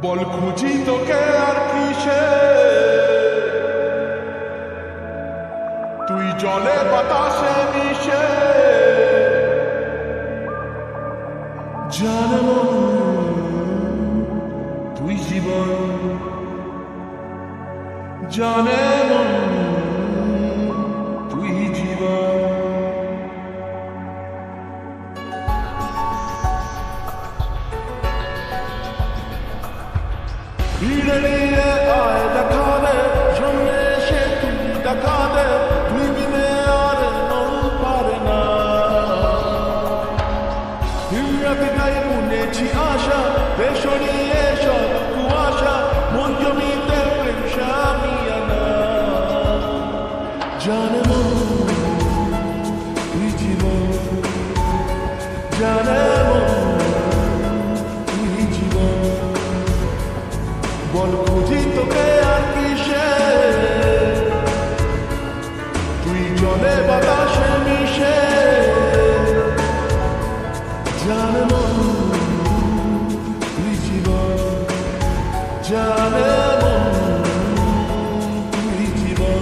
বল খুঁজি তোকে আর কিসে, তুই জলে বাতাসে মিশে। জানে মন তুই জীবন, জানে মন তুই জীবন। ভিড়ে নিয়ে আয় দেখা দে, সামনে এসে তুই দেখা দে, তুই বিনে আর মন পারে না। হিমরাতে গায়ে বুনেছি আশা, বেসরিয়ে সব কুয়াশা, মন জমিতে প্রেম শামিয়ানা। জানে মন তুই জীবন, জানে মন তুই জীবন। বল খুঁজি তোকে আর কিসে, তুই জলে বাতাসে মিশে। জানে মন তুই জীবন, জানে মন তুই জীবন।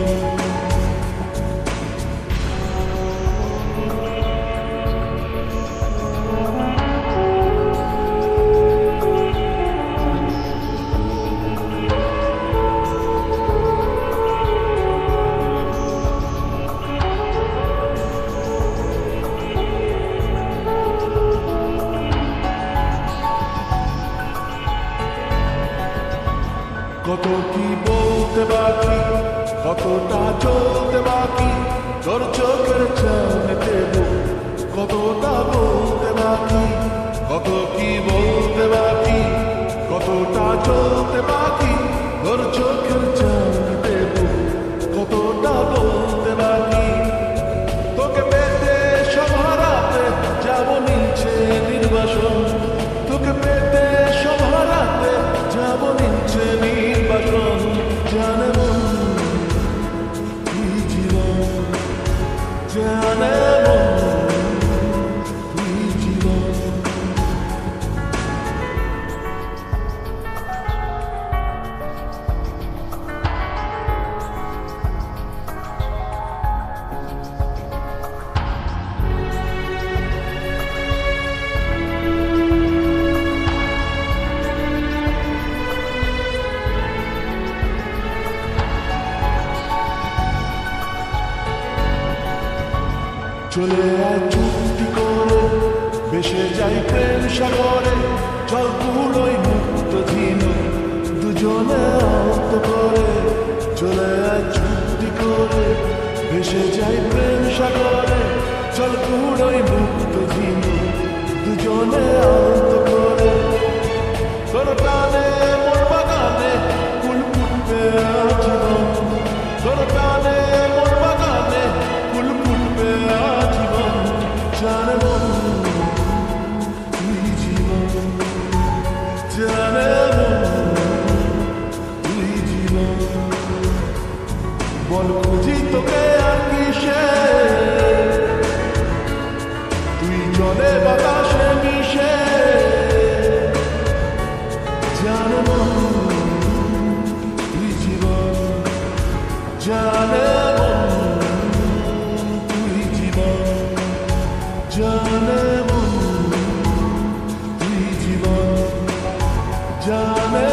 কত কি বলতে বাকি, কতটা চলতে বাকি, তোর চোখের চাঁদে দেব। কতটা বলতে বাকি, কত কি বলতে বাকি, কতটা চলতে বাকি, তোর চোখের চাঁদে দেব। কতটা বলতে বাকি, তোকে পেতে সব হারাতে যাব নিচে নির্বাসন। তোকে পেতে সব হারাতে যাব নিচে নির্বাসন। জানে মন তুই জীবন, জানে মন তুই জীবন। চলে আয় চুক্তি করে, ভেসে যাই প্রেম সাগরে, জল কুলোই মুক্ত ঝিন দুজনে আহত করে। চলে আয় চুক্তি করে, ভেসে যাই প্রেম সাগরে, জল কুলোই মুক্ত ঝিন দুজনে আহত করে। তোর প্রাণে মোর বাগানে ফুল ফুটবে আজীবন, তোর প্রাণে মোর বাগানে ফুল ফুটবে আজীবন। জানে মন তুই জীবন, জানে মন তুই জীবন। বল খুঁজি তোকে আর কিসে, তুই জলে বাতাসে মিশে। জানে মন তুই জীবন, জানে মন তুই জীবন, জানে মন তুই জীবন, জানে